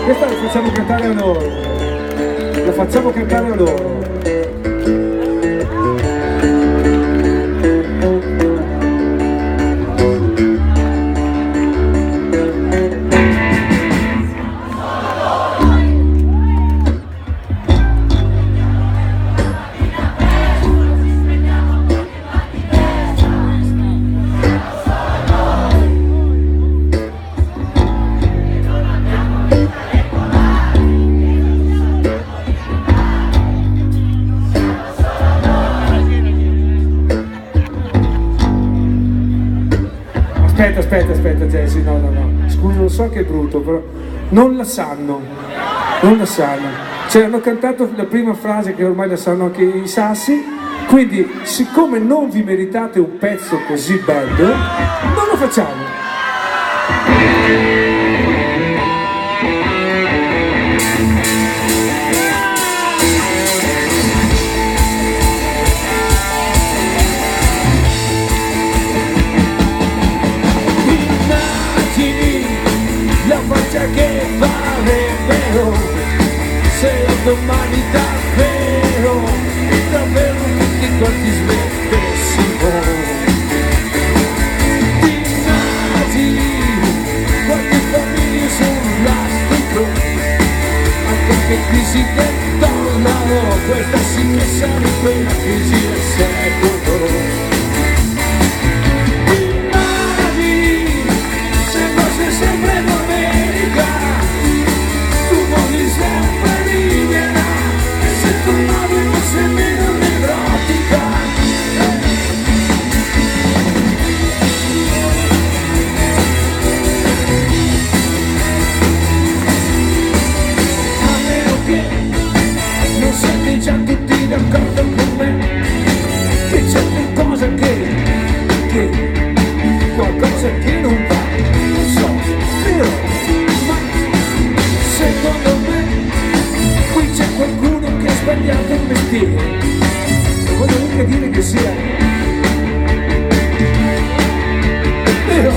Questa la facciamo cantare a loro. La facciamo cantare a loro. Aspetta Jessy, no. Scusa, lo so che è brutto, però non la sanno. Cioè hanno cantato la prima frase che ormai la sanno anche i sassi, quindi siccome non vi meritate un pezzo così bello, non lo facciamo. Che farebbero se domani davvero tutti quanti smettessimo. Immagini qualche famiglia sul lastrico, a qualche crisi del dollaro, questa sì che sarebbe la crisi del secolo. Immagini se fosse sempre domenica, tu volevi sempre libera, e se tornavi non sei meno nevrotica. A meno che non siete già tutti d'accordo con me, che c'è qualcosa qualcosa che non va, non so, però, ma secondo me qui c'è qualcuno che ha sbagliato il mestiere. Non voglio mica dire che sia, però